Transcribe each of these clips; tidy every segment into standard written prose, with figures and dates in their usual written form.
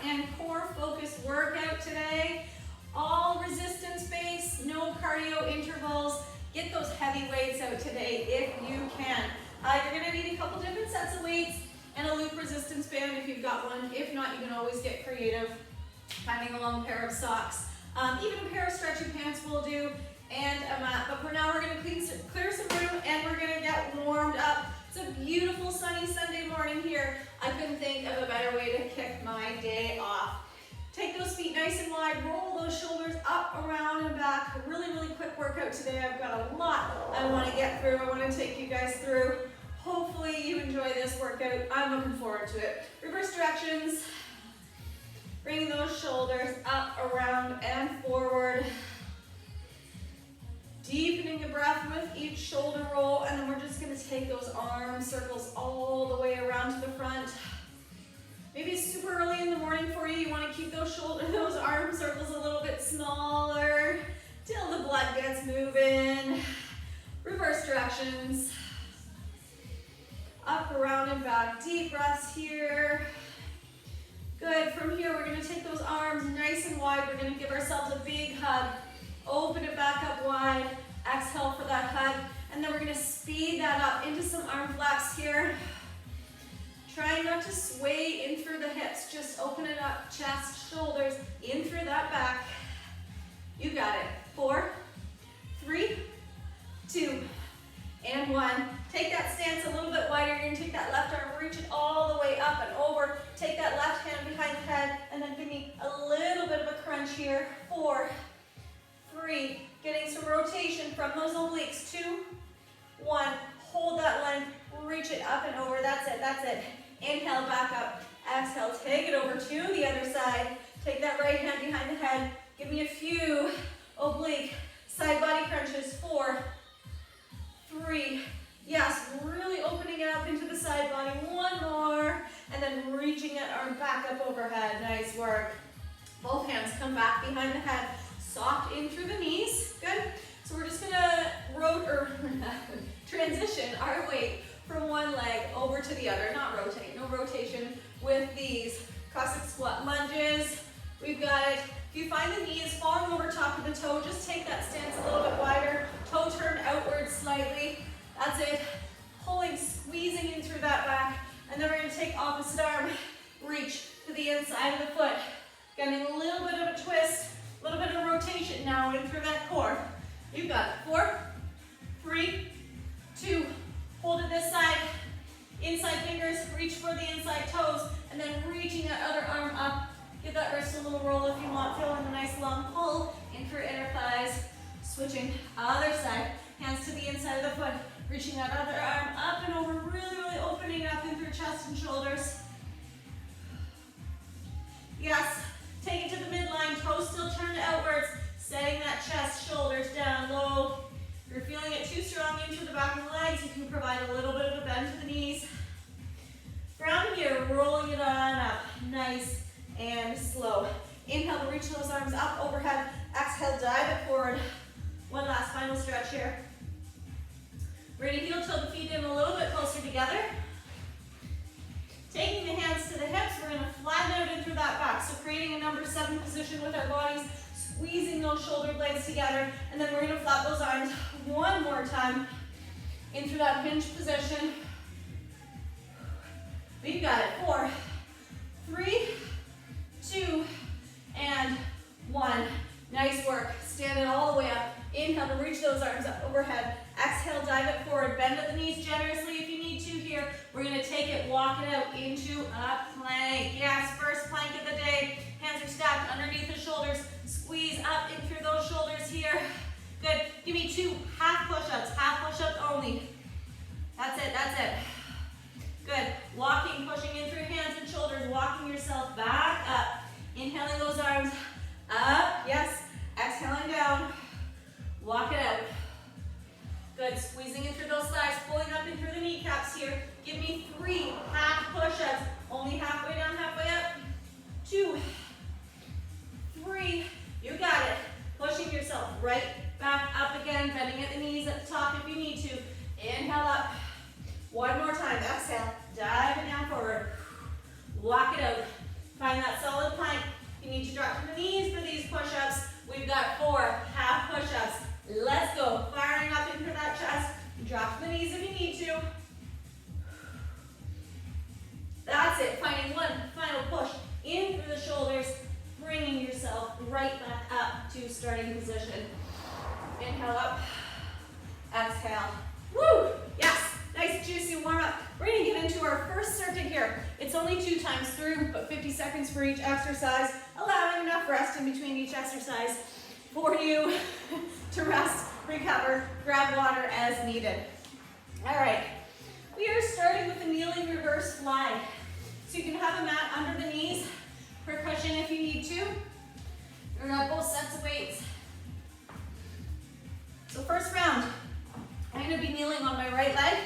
and core focused workout today. All resistance based, no cardio intervals. Get those heavy weights out today if you can. You're gonna need a couple different sets of weights and a loop resistance band if you've got one. If not, you can always get creative, finding a long pair of socks. Even a pair of stretchy pants will do, and a mat. But for now, we're gonna clear some room and we're gonna get warmed up. It's a beautiful sunny Sunday morning here. I couldn't think of a better way to kick my day off. Take those feet nice and wide, roll those shoulders up, around, and back. Really, really quick workout today. I've got a lot I want to get through. I want to take you guys through. Hopefully you enjoy this workout. I'm looking forward to it. Reverse directions. Bring those shoulders up, around, and forward. Deepening the breath with each shoulder roll, and then we're just going to take those arm circles all the way around to the front. Maybe it's super early in the morning for you. You want to keep those arm circles a little bit smaller till the blood gets moving. Reverse directions. Up, around, and back. Deep breaths here. Good. From here, we're going to take those arms nice and wide. We're going to give ourselves a big hug. Open it back up wide. Exhale for that hug. And then we're going to speed that up into some arm flaps here. Try not to sway in through the hips. Just open it up. Chest, shoulders, in through that back. You got it. 4, 3, 2, and 1. Take that stance a little bit wider. You're going to take that left arm, reach it all the way up and over. Take that left hand behind the head, and then give me a little bit of a crunch here. 4, 3, getting some rotation from those obliques. 2, 1, hold that length, reach it up and over. That's it, that's it. Inhale, back up. Exhale, take it over to the other side. Take that right hand behind the head. Give me a few oblique side body crunches. 4, 3, yes, really opening it up into the side body. 1 more, and then reaching that arm back up overhead. Nice work. Both hands come back behind the head. Soft in through the knees. Good. So we're just gonna transition our weight from one leg over to the other. Not rotate, no rotation with these Cossack squat lunges. We've got it. If you find the knee is falling over top of the toe, just take that stance a little bit wider. Toe turn outward slightly. That's it. Pulling, squeezing in through that back. And then we're gonna take opposite arm, reach to the inside of the foot. Getting a little bit of a twist. A little bit of rotation now in through that core. You've got it. 4, 3, 2. Hold it this side. Inside fingers, reach for the inside toes, and then reaching that other arm up. Give that wrist a little roll if you want. Feeling a nice long pull in through inner thighs. Switching other side. Hands to the inside of the foot. Reaching that other arm up and over. Really, really opening up in through chest and shoulders. Yes. Take it to the midline, toes still turned outwards, setting that chest, shoulders down low. If you're feeling it too strong into the back of the legs, you can provide a little bit of a bend to the knees. From here, rolling it on up, nice and slow. Inhale to reach those arms up overhead. Exhale, dive it forward. One last final stretch here. We're gonna heel tilt the feet in a little bit closer together. Taking the hands to the hips, we're going to flatten out in through that back. So creating a number 7 position with our bodies, squeezing those shoulder blades together, and then we're going to flap those arms one more time in through that hinge position. We've got it. 4, 3, 2, and 1. Nice work. Stand it all the way up. Inhale to reach those arms up overhead. Exhale, dive it forward. Bend at the knees generously if you need to here. We're going to take it, walk it out into a plank. Yes, first plank of the day. Hands are stacked underneath the shoulders. Squeeze up in through those shoulders here. Good. Give me 2 half push-ups. Half push-ups only. That's it, that's it. Good. Walking, pushing in through hands and shoulders. Walking yourself back up. Inhaling those arms up. Yes. Exhaling down. Walk it out. Good, squeezing in through those thighs, pulling up in through the kneecaps here. Give me 3 half push-ups. Only halfway down, halfway up. 2, 3, you got it. Pushing yourself right back up again, bending at the knees at the top if you need to. Inhale up. One more time, exhale. Dive it down forward. Walk it out. Find that solid plank. starting position. Inhale up, exhale. Woo! Yes, nice juicy warm up. We're gonna get into our first circuit here. It's only 2 times through, but 50 seconds for each exercise, allowing enough rest in between each exercise for you to rest, recover, grab water as needed. All right, we are starting with a kneeling reverse fly. So you can have a mat under the knees for cushion if you need to. We're gonna have both sets of weights. So first round, I'm gonna be kneeling on my right leg,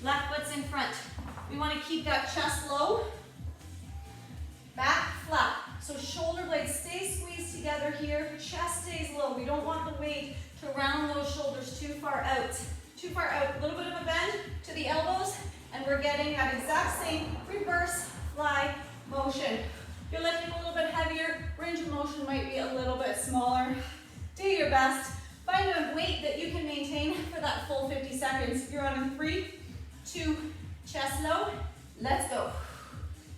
left foot's in front. We wanna keep that chest low, back flat. So shoulder blades stay squeezed together here, chest stays low. We don't want the weight to round those shoulders too far out. Too far out, a little bit of a bend to the elbows, and we're getting that exact same reverse fly motion. If you're lifting a little bit heavier, range of motion might be a little bit smaller. Do your best. Find a weight that you can maintain for that full 50 seconds. You're on in 3, 2, chest low. Let's go.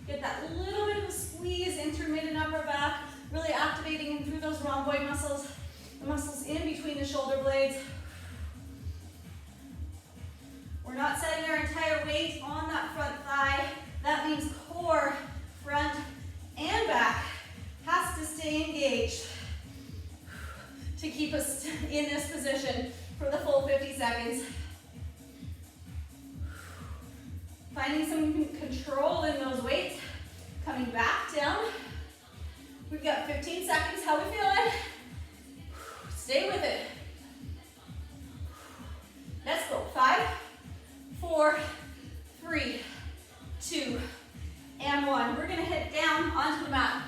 Get that little bit of a squeeze, intermittent upper back, really activating in through those rhomboid muscles, the muscles in between the shoulder blades. We're not setting our entire weight on that front thigh. That means core, front, and back has to stay engaged to keep us in this position for the full 50 seconds. Finding some control in those weights. Coming back down. We've got 15 seconds. How we feeling? Stay with it. Let's go. 5, 4, 3, 2, and 1. We're gonna hit down onto the mat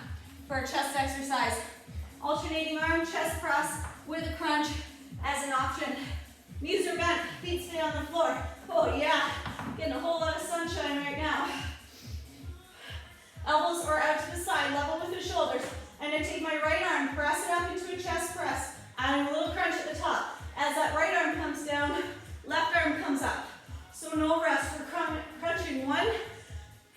for our chest exercise. Alternating arm chest press with a crunch as an option. Knees are bent, feet stay on the floor. Oh yeah, getting a whole lot of sunshine right now. Elbows are out to the side, level with the shoulders. I'm gonna take my right arm, press it up into a chest press, adding a little crunch at the top. As that right arm comes down, left arm comes up. So no rest, we're crunching one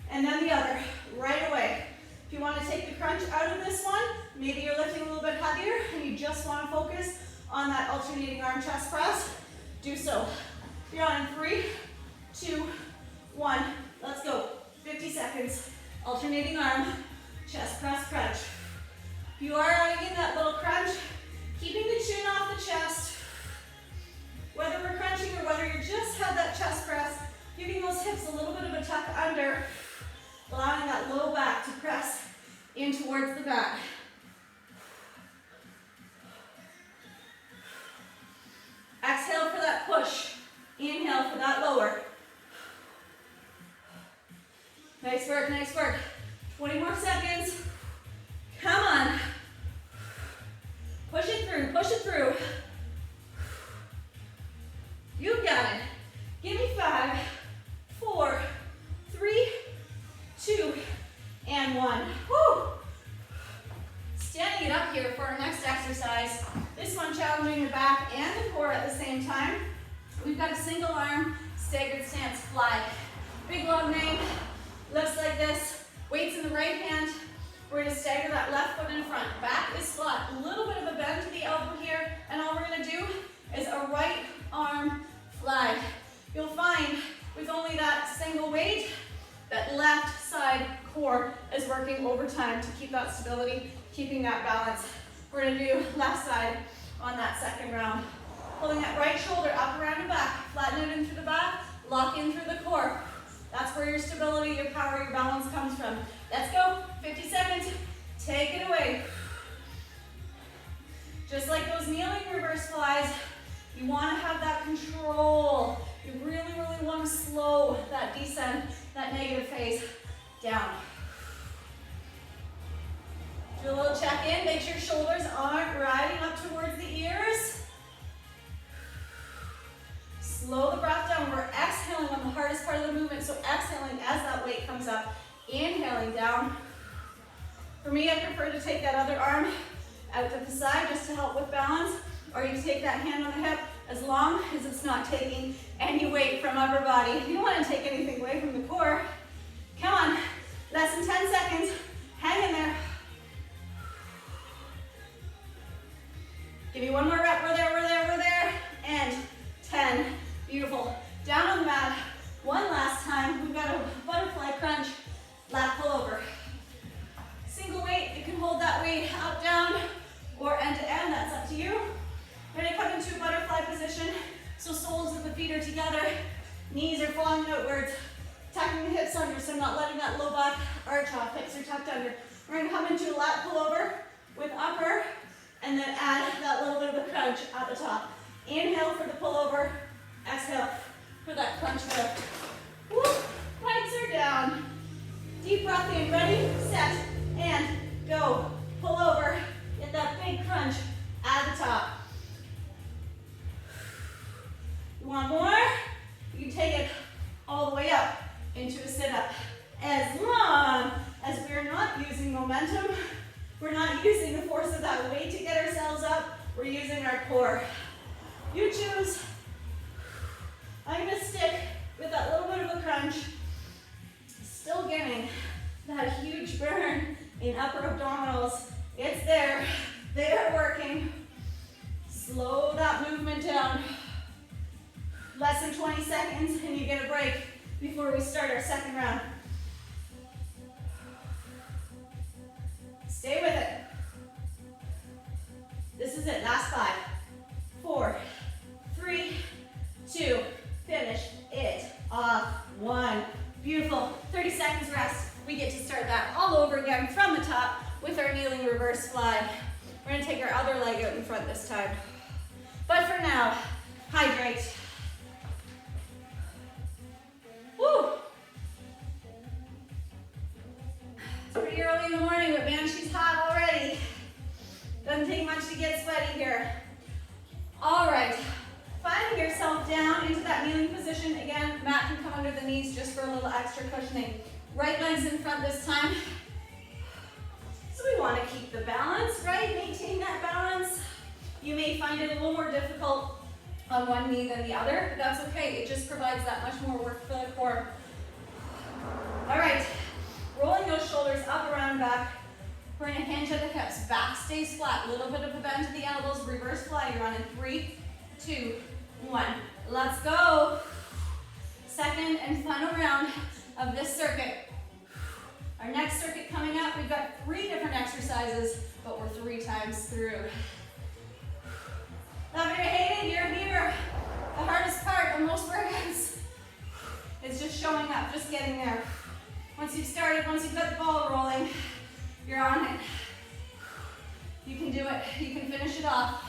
and then the other, right away. If you want to take the crunch out of this one, maybe you're lifting a little bit heavier and you just want to focus on that alternating arm chest press, do so. You're on in 3, 2, 1, let's go. 50 seconds, alternating arm, chest press, crunch. If you are in that little crunch, keeping the chin off the chest, whether we're crunching or whether you just have that chest press, giving those hips a little bit of a tuck under, allowing that low back to press in towards the back. Exhale for that push. Inhale for that lower. Nice work, nice work. 20 more seconds. Come on. Push it through, push it through. You got it. Give me 5, 4, 3, 2, and 1. Woo! Standing it up here for our next exercise. This one challenging the back and the core at the same time. We've got a single arm staggered stance fly. Big long name, looks like this. Weights in the right hand. We're gonna stagger that left foot in front. Back is flat. A little bit of a bend to the elbow here, and all we're gonna do is a right arm fly. You'll find with only that single weight, that left side core is working overtime to keep that stability, keeping that balance. We're gonna do left side on that second round. Pulling that right shoulder up around the back, flatten it in through the back, lock in through the core. That's where your stability, your power, your balance comes from. Let's go, 50 seconds, take it away. Just like those kneeling reverse flies, you wanna have that control. You really, really wanna slow that descent, that negative phase down. Do a little check in, make sure shoulders aren't riding up towards the ears. Slow the breath down. We're exhaling on the hardest part of the movement, so exhaling as that weight comes up, inhaling down. For me, I prefer to take that other arm out to the side just to help with balance, or you can take that hand on the hip as long as it's not taking any weight from upper body. You don't want to take anything away from the core. Come on, less than 10 seconds. Hang in there. hips under, so I'm not letting that low back arch off. Hips are tucked under. We're going to come into a lat pullover with upper, and then add that little bit of a crunch at the top. Inhale for the pullover, exhale for that crunch lift. Woo, legs are down. Deep breath in, ready, set, and go. Pull over, get that big crunch at the top. You want more? You can take it all the way up into a sit-up. As long as we're not using momentum, we're not using the force of that weight to get ourselves up, we're using our core. You choose. I'm gonna stick with that little bit of a crunch, still getting that huge burn in upper abdominals. It's there, they are working. Slow that movement down. Less than 20 seconds and you get a break before we start our second round. Stay with it. This is it, last 5, 4, 3, 2, finish it off, 1. Beautiful, 30 seconds rest. We get to start that all over again from the top with our kneeling reverse fly. We're gonna take our other leg out in front this time. But for now, hydrate. Woo! It's pretty early in the morning, but man, she's hot already. Doesn't take much to get sweaty here. All right, finding yourself down into that kneeling position. Again, mat can come under the knees just for a little extra cushioning. Right leg's in front this time. So we want to keep the balance, right? Maintain that balance. You may find it a little more difficult on one knee than the other, but that's okay. It just provides that much more work for the core. All right, rolling those shoulders up, around, back. We're gonna hinge at the hips. Back stays flat. A little bit of a bend to the elbows. Reverse fly. You're on in 3, 2, 1. Let's go. Second and final round of this circuit. Our next circuit coming up, we've got 3 different exercises, but we're 3 times through. Love it or hate it, you're here. The hardest part of most workouts is just showing up, just getting there. Once you've started, once you've got the ball rolling, you're on it. You can do it, you can finish it off.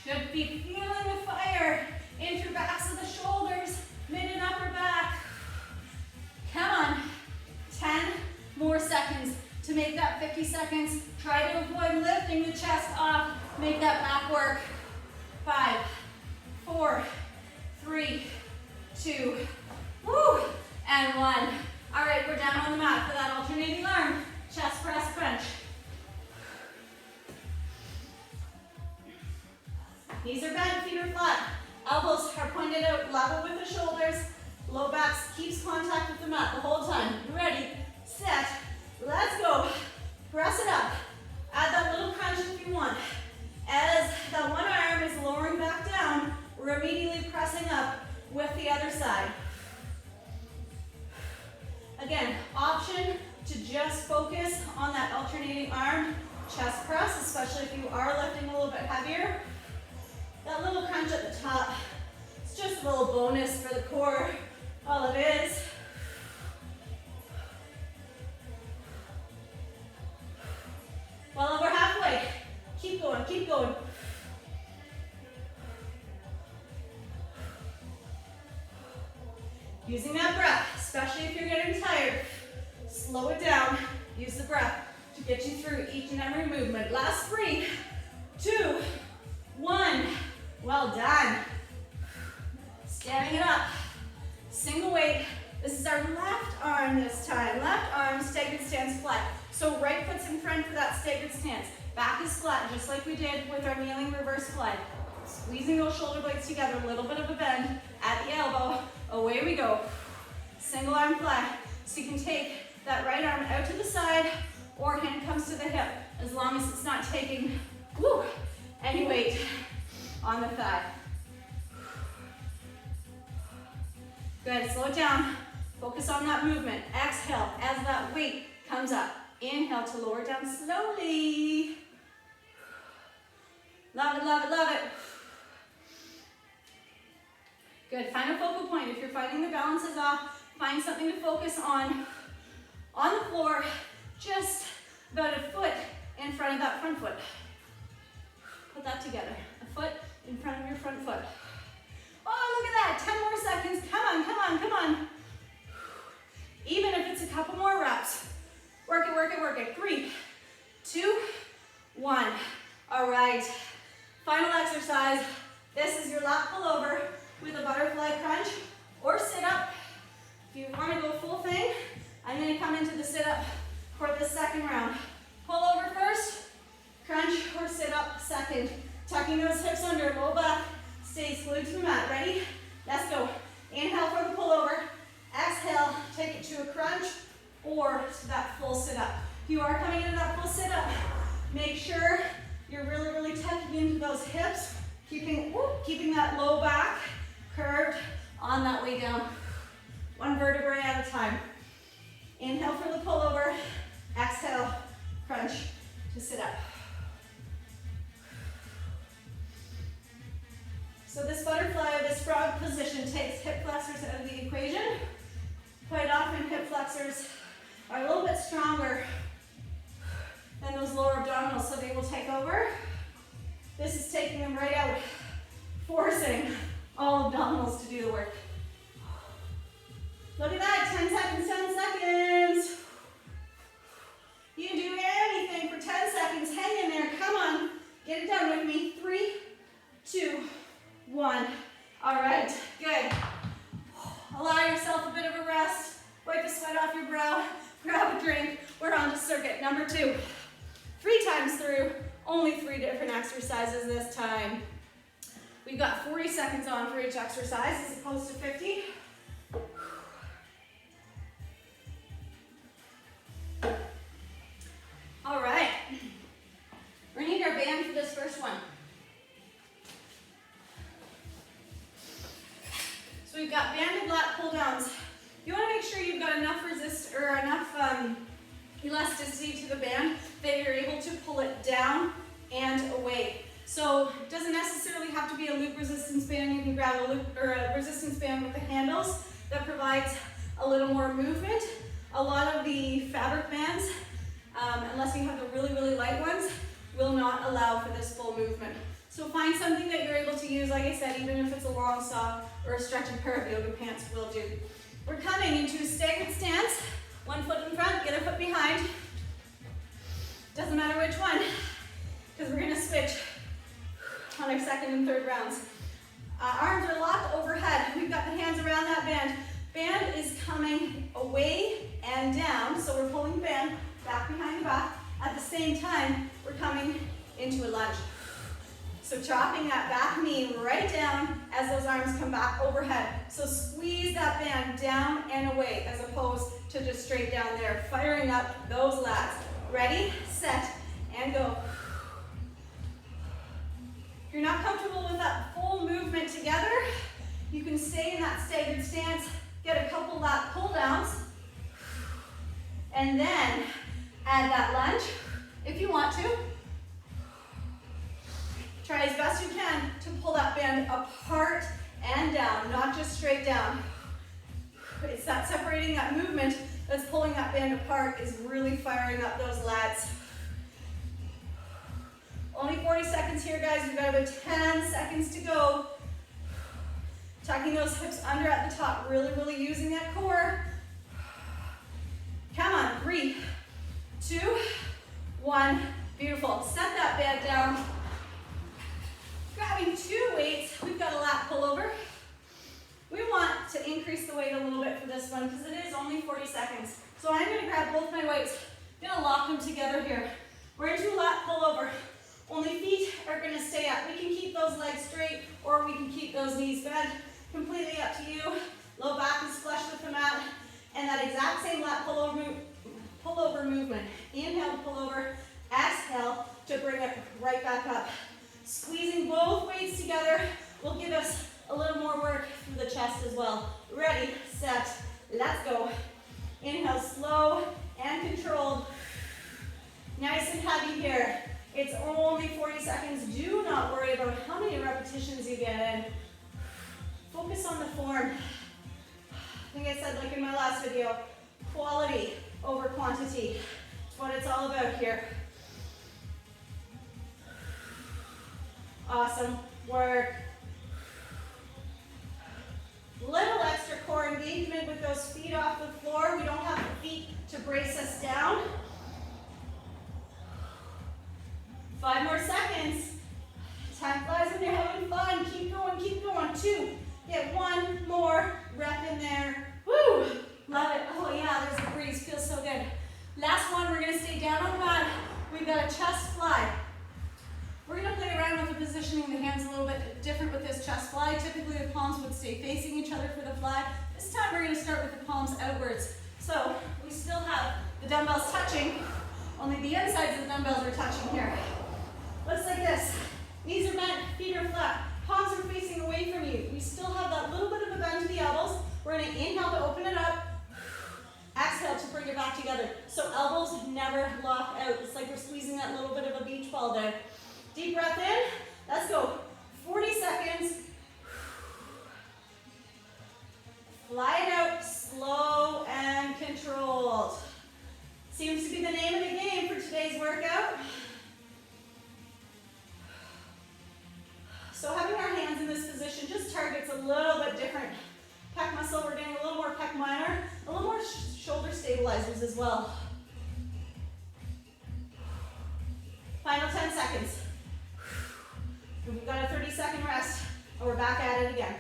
Should be feeling the fire into backs of the shoulders, mid and upper back. Come on, 10 more seconds to make that 50 seconds. Try to avoid lifting the chest off. Make that back work. 5, 4, 3, 2, woo, and 1. All right, we're down on the mat for that alternating arm. Chest press crunch. Knees are bent, feet are flat. Elbows are pointed out level with the shoulders. Low back keeps contact with the mat the whole time. Ready, set, let's go. Press it up. Add that little crunch if you want. As that one arm is lowering back down, we're immediately pressing up with the other side. Again, option to just focus on that alternating arm chest press, especially if you are lifting a little bit heavier. That little crunch at the top, it's just a little bonus for the core, all it is. Well over halfway. Keep going, keep going. Using that breath, especially if you're getting tired, slow it down. Use the breath to get you through each and every movement. Last 3, 2, 1. Well done. Standing it up. Single weight. This is our left arm this time. Left arm, staggered stance flat. So right foot's in front for that staggered stance. Back is flat, just like we did with our kneeling reverse fly. Squeezing those shoulder blades together, a little bit of a bend at the elbow. Away we go. Single arm fly. So you can take that right arm out to the side or hand comes to the hip, as long as it's not taking any weight on the thigh. Good, slow it down. Focus on that movement. Exhale as that weight comes up. Inhale to lower down slowly. Love it, love it, love it. Good, find a focal point. If you're finding the balance is off, find something to focus on the floor, just about a foot in front of that front foot. Put that together, a foot in front of your front foot. Oh, look at that, 10 more seconds. Come on, come on, come on. Even if it's a couple more reps. Work it, work it, work it. 3, 2, 1. All right, final exercise. This is your lat pullover with a butterfly crunch or sit up. If you want to go full thing, I'm going to come into the sit up for the second round. Pull over first, crunch or sit up second. Tucking those hips under, low back, stays glued to the mat. Ready? Let's go. Inhale for the pullover. Exhale, take it to a crunch or to that full sit up. If you are coming into that full sit up, make sure you're really, really tucking into those hips, keeping that low back curved on that way down. One vertebrae at a time. Inhale for the pullover. Exhale, crunch to sit up. So this butterfly or this frog position takes hip flexors out of the equation. Quite often hip flexors are a little bit stronger than those lower abdominals, so they will take over. This is taking them right out, forcing all abdominals to do the work. Look at that, 10 seconds, 10 seconds. You can do anything for 10 seconds. Hang in there, come on. Get it done with me. 3, 2, 1. All right, good. Allow yourself a bit of a rest. Wipe the sweat off your brow. Grab a drink. We're on to circuit number 2. 3 times through, only 3 different exercises this time. We've got 40 seconds on for each exercise as opposed to 50. All right, we need our band for this first one. So we've got banded lat pull downs. You want to make sure you've got enough elasticity to the band that you're able to pull it down and away. So it doesn't necessarily have to be a loop resistance band. You can grab a loop or a resistance band with the handles that provides a little more movement. A lot of the fabric bands, unless you have the really, really light ones, will not allow for this full movement. So find something that you're able to use, like I said, even if it's a long sock or a stretched pair of yoga pants will do. We're coming into a staggered stance. One foot in front, the other foot behind. Doesn't matter which one, because we're gonna switch on our second and third rounds. Arms are locked overhead. We've got the hands around that band. Band is coming away and down, so we're pulling the band back behind the back. At the same time, we're coming into a lunge. So chopping that back knee right down as those arms come back overhead. So squeeze that band down and away as opposed to just straight down there. Firing up those lats. Ready, set, and go. If you're not comfortable with that full movement together, you can stay in that staggered stance, get a couple lat pull downs, and then add that lunge if you want to. Try as best you can to pull that band apart and down, not just straight down. It's that separating that movement that's pulling that band apart is really firing up those lats. Only 40 seconds here, guys. We've got about 10 seconds to go. Tucking those hips under at the top, really, really using that core. Come on, 3, 2, 1. Beautiful. Set that band down. Grabbing 2 weights, we've got a lat pullover. We want to increase the weight a little bit for this one because it is only 40 seconds. So I'm going to grab both my weights. I'm going to lock them together here. We're into a lat pullover. Only feet are going to stay up. We can keep those legs straight or we can keep those knees bent. Completely up to you. Low back is flush with the mat. And that exact same lat pullover movement. Inhale, pull over. Exhale to bring it right back up. Squeezing both weights together will give us a little more work through the chest as well. Ready, set, let's go. Inhale, slow and controlled. Nice and heavy here. It's only 40 seconds. Do not worry about how many repetitions you get in. focus on the form. I think I said, like in my last video, quality over quantity. It's what it's all about here. Awesome work. Little extra core engagement with those feet off the floor. We don't have the feet to brace us down. 5 more seconds. Time flies when you're having fun. Keep going, keep going. 2. Get 1 more rep in there. Woo! Love it. Oh yeah, there's a breeze. Feels so good. Last one, we're gonna stay down on the mat. We've got a chest fly. We're gonna play around with the positioning, the hands a little bit different with this chest fly. Typically the palms would stay facing each other for the fly. This time we're gonna start with the palms outwards. So we still have the dumbbells touching, only the insides of the dumbbells are touching here. Looks like this. Knees are bent, feet are flat, palms are facing away from you. We still have that little bit of a bend to the elbows. We're gonna inhale to open it up. Exhale to bring it back together. So elbows never lock out. It's like we're squeezing that little bit of a beach ball there. Deep breath in. Let's go. 40 seconds. Fly it out, slow and controlled. Seems to be the name of the game for today's workout. So having our hands in this position just targets a little bit different pec muscle. We're getting a little more pec minor, a little more shoulder stabilizers as well. Final 10 seconds. We've got a 30-second rest, and we're back at it again.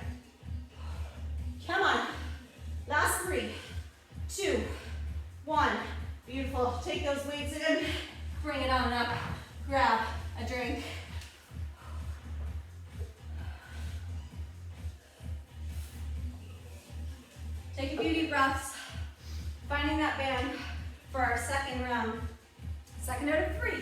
Come on. Last 3, 2, 1. Beautiful. Take those weights in. Bring it on up. Grab a drink. Take a few deep breaths. Finding that band for our second round. Second out of 3.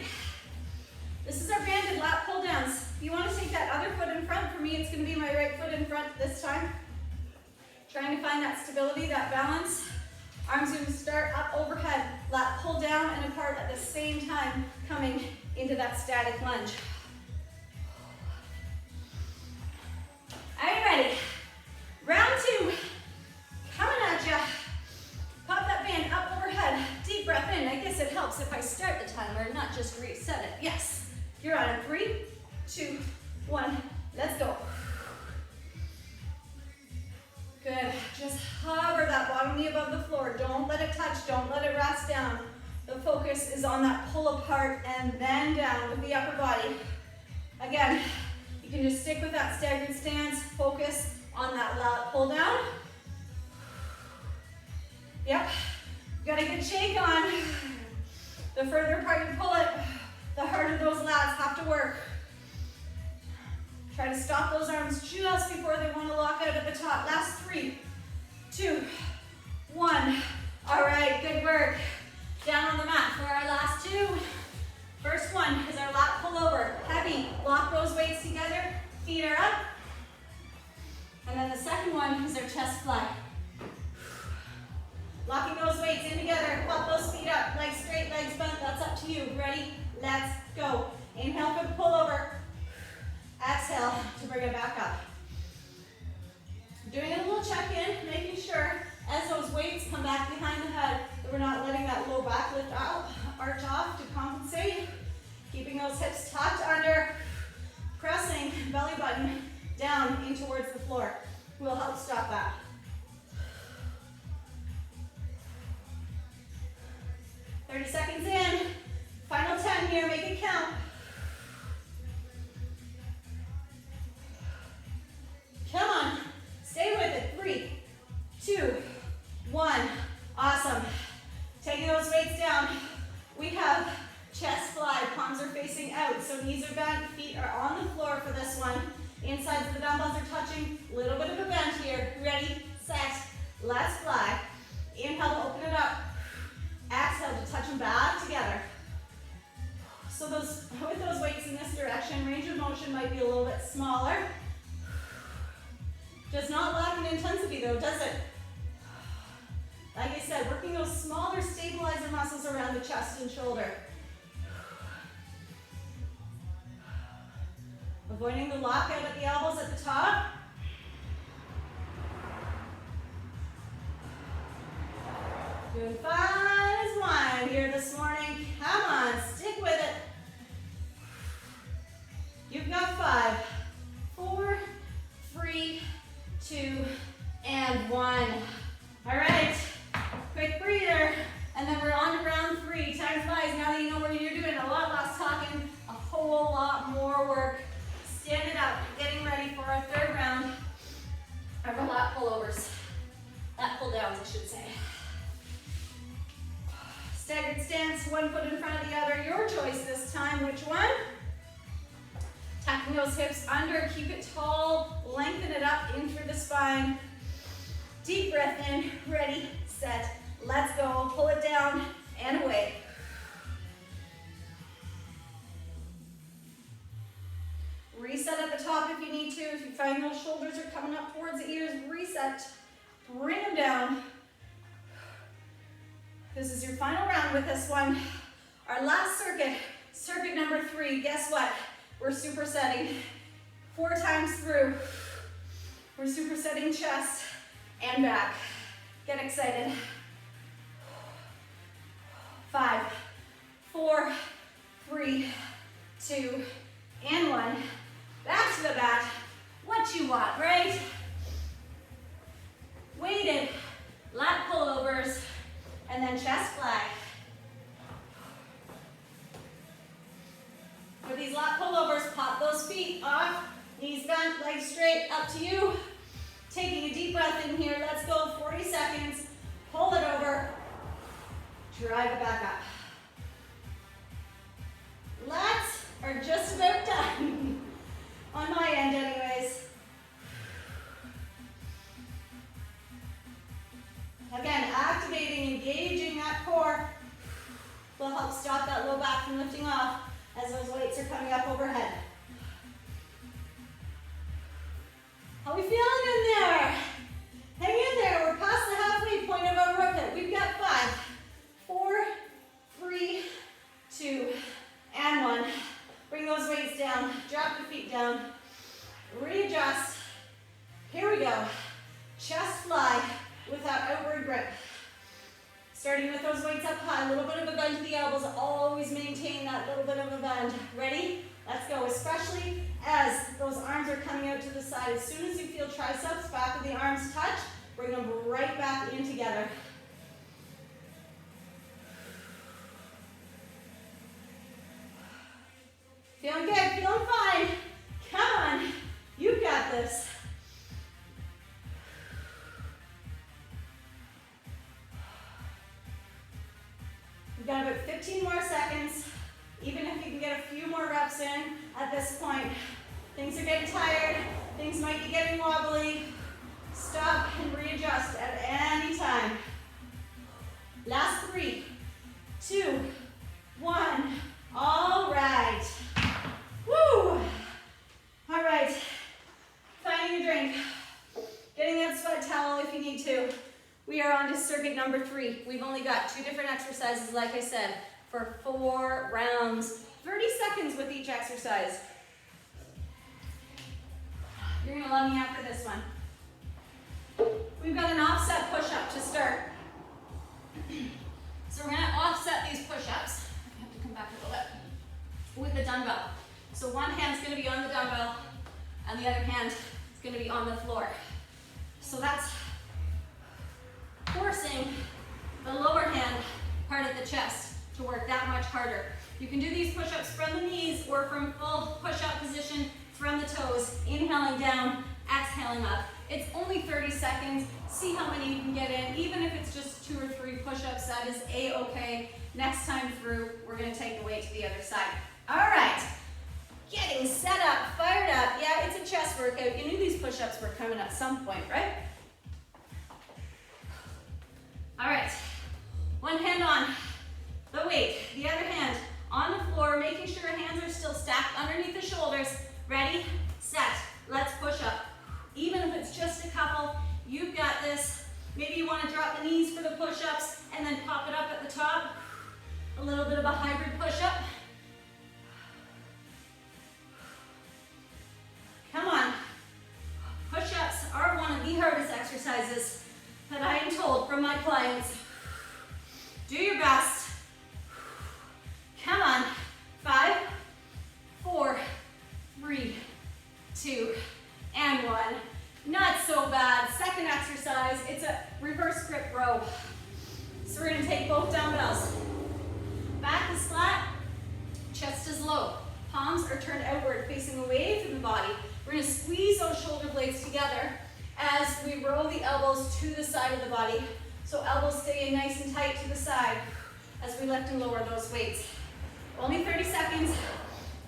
This is our banded lat pull downs. If you want to take that other foot in front, for me it's going to be my right foot in front this time. Trying to find that stability, that balance. Arms going to start up overhead, lat pull down and apart at the same time, coming into that static lunge. Are you ready? Round 2. Coming at ya. Pop that band up overhead. Deep breath in. I guess it helps if I start the timer, not just reset it. Yes. You're on in 3, 2, 1. Let's go. Good. Just hover that bottom knee above the floor. Don't let it touch. Don't let it rest down. The focus is on that pull apart and then down with the upper body. Again, you can just stick with that staggered stance. Focus on that lat pull down. Yep. Got a good shake on. The further apart you pull it, the harder those lats have to work. Try to stop those arms just before they want to lock out at the top. Last 3, 2, 1. All right, good work. Down on the mat for our last 2. First one is our lat pull over. Heavy. Lock those weights together. Feet are up. And then the second one is our chest fly. Locking those weights in together. Pop those feet up. Legs straight, legs bent. That's up to you. Ready? Let's go. Inhale for the pull over. Exhale to bring it back up. Doing a little check-in, making sure as those weights come back behind the head that we're not letting that low back lift out, arch off to compensate. Keeping those hips tucked under, pressing belly button down in towards the floor will help stop that. Seconds in. Final 10 here, make it count. Come on, stay with it. 3, 2, 1. Awesome. Taking those weights down. We have chest fly, palms are facing out, so knees are bent, feet are on the floor for this one. Insides of the dumbbells are touching, little bit of a bend here. Ready, set, let's fly. Inhale to open it up. Exhale to touch them back together. So with those weights in this direction, range of motion might be a little bit smaller. Does not lack in intensity though, does it? Like I said, working those smaller stabilizer muscles around the chest and shoulder. Avoiding the lockout at the elbows at the top. Doing fine as wine here this morning. Come on, stick with it. You've got 5, 4, 3, 2, and 1. All right, quick breather, and then we're on to round 3. Time flies. Now that you know what you're doing, a lot less talking, a whole lot more work. Stand it up, getting ready for our 3rd round of our lat pullovers. Lat pull downs, I should say. Staggered stance, one foot in front of the other. Your choice this time. Which one? Tucking those hips under, keep it tall, lengthen it up in through the spine. Deep breath in, ready, set, let's go. Pull it down and away. Reset at the top if you need to. If you find those shoulders are coming up towards the ears, reset. Bring them down. This is your final round with this one. Our last circuit, circuit number 3. Guess what? We're supersetting 4 times through. We're supersetting chest and back. Get excited. 5, 4, 3, 2, and 1. Back to the back. What you want, right? Weighted lat pullovers, and then chest fly. For these lat pullovers, pop those feet off, knees bent, legs straight, up to you. Taking a deep breath in here, let's go, 40 seconds. Pull it over, drive it back up. Lats are just about done, on my end anyways. Again, activating, engaging that core will help stop that low back from lifting off as those weights are coming up overhead. How are we feeling in there? Hang in there. We're past the halfway point of our workout. We've got 5, 4, 3, 2, and 1. Bring those weights down. Drop the feet down. Readjust. Here we go. Chest fly without outward grip. Starting with those weights up high, a little bit of a bend to the elbows, always maintain that little bit of a bend. Ready? Let's go, especially as those arms are coming out to the side. As soon as you feel triceps, back of the arms touch, bring them right back in together. Feeling good, feeling fine. Come on, you've got this. We've got about 15 more seconds. Even if you can get a few more reps in at this point. Things are getting tired. Things might be getting wobbly. Stop and readjust at any time. Last 3, 2, 1. All right. Woo! All right. Finding a drink. Getting that sweat towel if you need to. We are on to circuit number 3. We've only got 2 different exercises, like I said, for 4 rounds. 30 seconds with each exercise. You're gonna love me after this one. We've got an offset push-up to start. So we're gonna offset these push-ups. I have to come back a little bit. With the dumbbell. So one hand's gonna be on the dumbbell, and the other hand is gonna be on the floor. So that's forcing the lower hand part of the chest to work that much harder. You can do these push-ups from the knees or from full push-up position from the toes, inhaling down, exhaling up. It's only 30 seconds. See how many you can get in. Even if it's just 2 or 3 push-ups, that is a-okay. Next time through, we're gonna take the weight to the other side. All right, getting set up, fired up. Yeah, it's a chest workout. You knew these push-ups were coming at some point, right? All right, one hand on the weight, the other hand on the floor, making sure hands are still stacked underneath the shoulders. Ready, set, let's push up. Even if it's just a couple, you've got this. Maybe you want to drop the knees for the push-ups and then pop it up at the top. A little bit of a hybrid push-up. Come on. Push-ups are one of the hardest exercises that I am told from my clients. Do your best. Come on. 5, 4, 3, 2, and 1. Not so bad. Second exercise, it's a reverse grip row. So we're gonna take both dumbbells. Back is flat, chest is low. Palms are turned outward, facing away from the body. We're gonna squeeze those shoulder blades together as we roll the elbows to the side of the body. So elbows stay in nice and tight to the side as we lift and lower those weights. Only 30 seconds.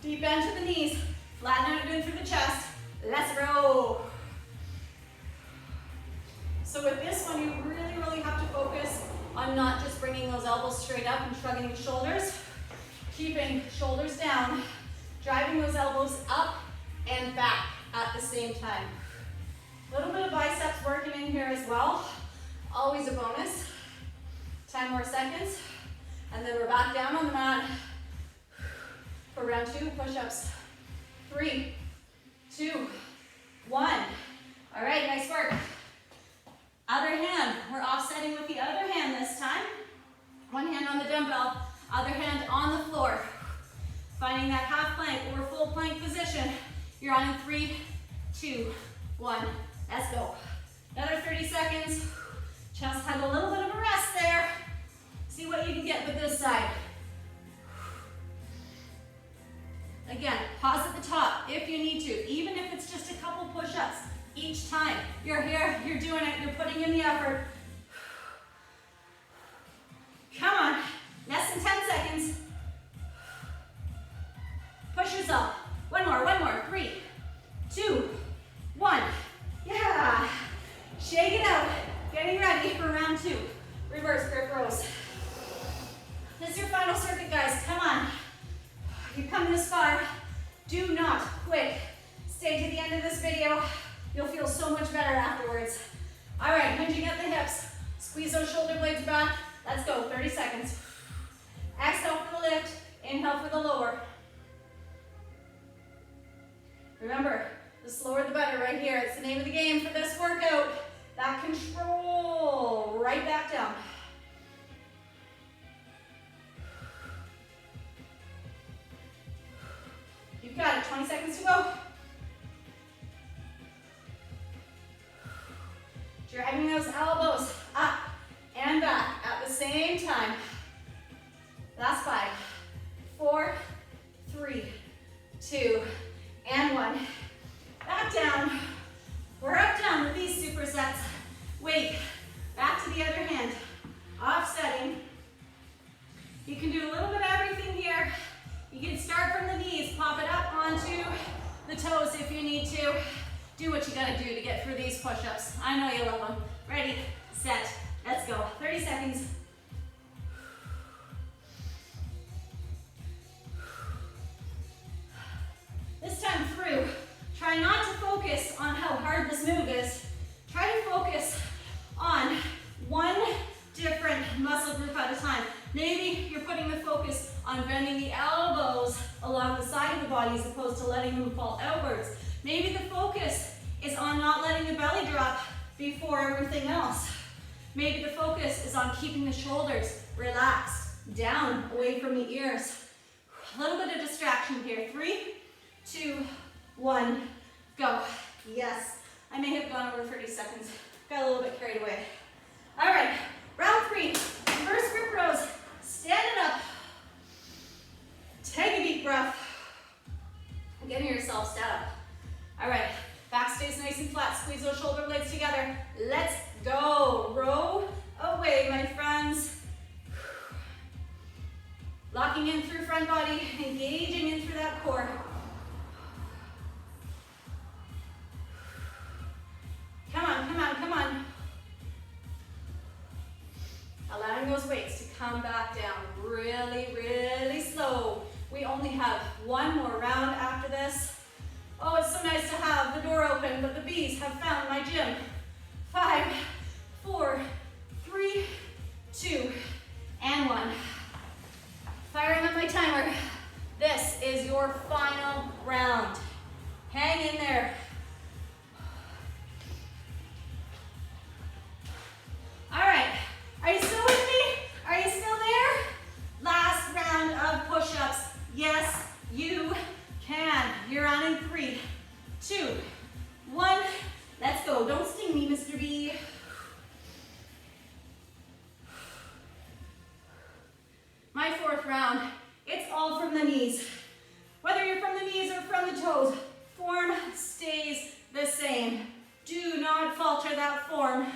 Deep bend to the knees. Flatten out good through the chest. Let's roll. So with this one, you really have to focus on not just bringing those elbows straight up and shrugging the shoulders. Keeping shoulders down. Driving those elbows up and back at the same time. A little bit of biceps working in here as well. Always a bonus. 10 more seconds. And then we're back down on the mat for round 2 push-ups. 3, 2, 1. All right, nice work. Other hand, we're offsetting with the other hand this time. One hand on the dumbbell, other hand on the floor. Finding that half plank or full plank position. You're on in 3, 2, 1. Let's go. Another 30 seconds. Chest had a little bit of a rest there. See what you can get with this side. Again, pause at the top if you need to, even if it's just a couple push-ups each time. You're here, you're doing it, you're putting in the effort. Come on, less than 10 seconds. Push yourself. One more. 3, 2, 1. Yeah. Shake it out. Getting ready for round 2. Reverse grip rows. This is your final circuit, guys. Come on. You've come this far. Do not quit. Stay to the end of this video. You'll feel so much better afterwards. All right, hinging at the hips. Squeeze those shoulder blades back. Let's go, 30 seconds. Exhale for the lift. Inhale for the lower. Remember, the slower the better right here. It's the name of the game for this workout. That control, right back down. You've got it, 20 seconds to go. Driving those elbows up and back at the same time. Last 5, 4, 3, 2, and 1. Back down. We're up down with these supersets. Wait, back to the other hand. Offsetting. You can do a little bit of everything here. You can start from the knees, pop it up onto the toes if you need to. Do what you gotta do to get through these push-ups. I know you love them. Ready, set, let's go. 30 seconds. This time through, try not to focus on how hard this move is. Try to focus on one different muscle group at a time. Maybe you're putting the focus on bending the elbows along the side of the body as opposed to letting them fall outwards. Maybe the focus is on not letting the belly drop before everything else. Maybe the focus is on keeping the shoulders relaxed, down, away from the ears. A little bit of distraction here. 3, 2, 1, go. Yes, I may have gone over 30 seconds. Got a little bit carried away. All right, round 3, reverse grip rows. Standing up. Take a deep breath. Getting yourself set up. All right, back stays nice and flat. Squeeze those shoulder blades together. Let's go. Row away, my friends. Locking in through front body, engaging in through that core. Come on, come on, come on. Allowing those weights to come back down really, really slow. We only have one more round after this. Oh, it's so nice to have the door open, but the bees have found my gym. 5, 4, 3, 2, and 1. Firing up my timer. This is your final round. Hang in there. All right, are you still with me? Are you still falter that form.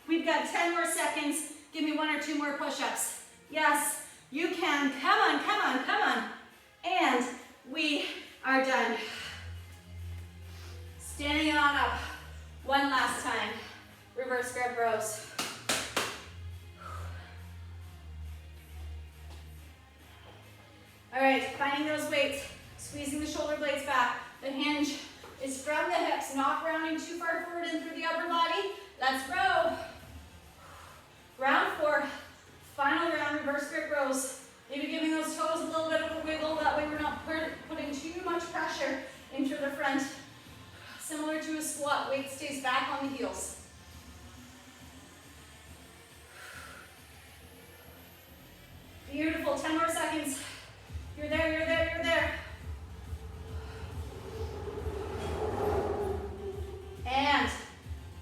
We've got 10 more seconds. Give me 1 or 2 more push-ups. Yes, you can. Come on, come on, come on. And we are done. Standing on up. One last time. Reverse grip rows. All right, finding those weights, squeezing the shoulder blades back. The hinge is from the hips, not rounding too far forward in through the upper body. Let's row. Round 4, final round, reverse grip rows. Maybe giving those toes a little bit of a wiggle, that way we're not putting too much pressure into the front. Similar to a squat, weight stays back on the heels. Beautiful, 10 more seconds. You're there, you're there, you're there. And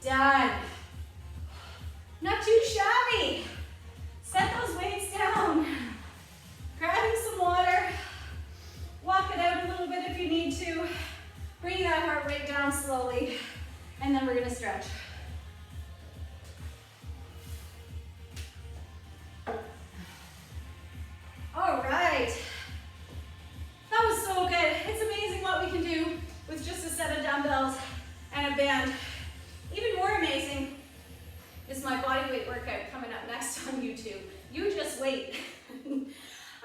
done. Not too shabby. Set those weights down. Grabbing some water. Walk it out a little bit if you need to. Bring that heart rate down slowly. And then we're going to stretch. All right. That was so good. It's amazing what we can do with just a set of dumbbells and a band. Even more amazing is my body weight workout coming up next on YouTube. You just wait.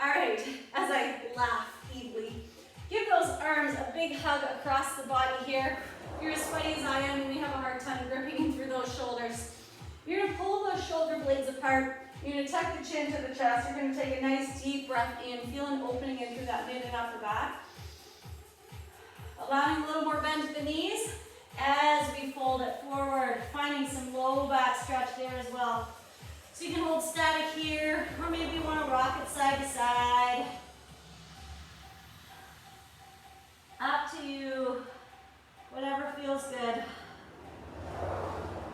All right, as I laugh feebly, give those arms a big hug across the body here. You're as sweaty as I am and we have a hard time gripping in through those shoulders. You're gonna pull those shoulder blades apart. You're gonna tuck the chin to the chest. You're gonna take a nice deep breath in, feel an opening in through that mid and upper back. Allowing a little more bend to the knees as we fold it forward, finding some low back stretch there as well. So you can hold static here, or maybe you want to rock it side to side. Up to you, whatever feels good.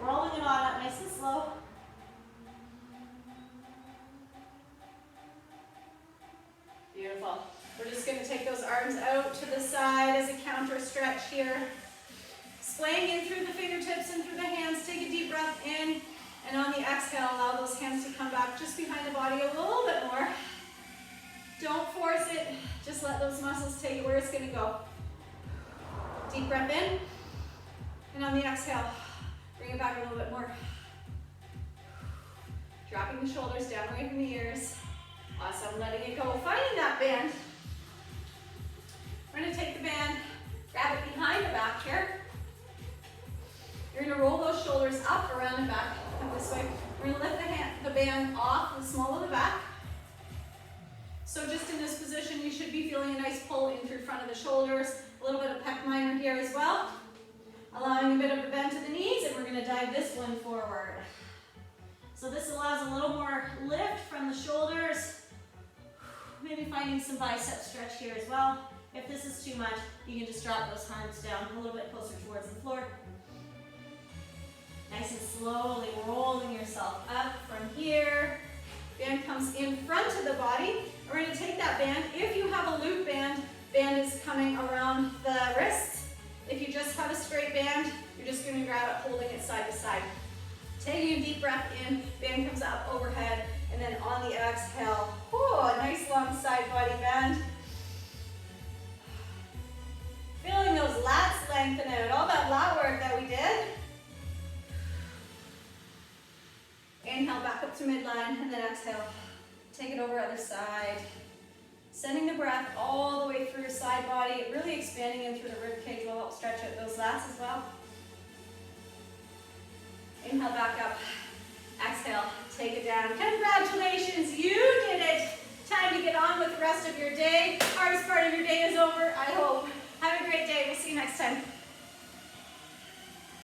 Rolling it on up nice and slow. Beautiful. We're just going to take those arms out to the side as a counter stretch here. Swaying in through the fingertips and through the hands. Take a deep breath in. And on the exhale, allow those hands to come back just behind the body a little bit more. Don't force it. Just let those muscles take it where it's going to go. Deep breath in. And on the exhale, bring it back a little bit more. Dropping the shoulders down away from the ears. Awesome. Letting it go. Finding that band. We're going to take the band, grab it behind the back here. You're going to roll those shoulders up around the back. Come this way. We're going to lift the band off the small of the back. So just in this position, you should be feeling a nice pull in through front of the shoulders. A little bit of pec minor here as well. Allowing a bit of a bend to the knees, and we're going to dive this one forward. So this allows a little more lift from the shoulders. Maybe finding some bicep stretch here as well. If this is too much, you can just drop those arms down a little bit closer towards the floor. Nice and slowly rolling yourself up from here. Band comes in front of the body. We're going to take that band. If you have a loop band, band is coming around the wrists. If you just have a straight band, you're just going to grab it, holding it side to side. Taking a deep breath in, band comes up overhead, and then on the exhale, a nice long side body bend. Feeling those lats lengthen out, all that lat work that we did. Inhale back up to midline, and then exhale. Take it over other side. Sending the breath all the way through side body, really expanding in through the rib cage will help stretch out those lats as well. Inhale back up. Exhale, take it down. Congratulations, you did it. Time to get on with the rest of your day. Hardest part of your day is over, I hope. Have a great day. We'll see you next time.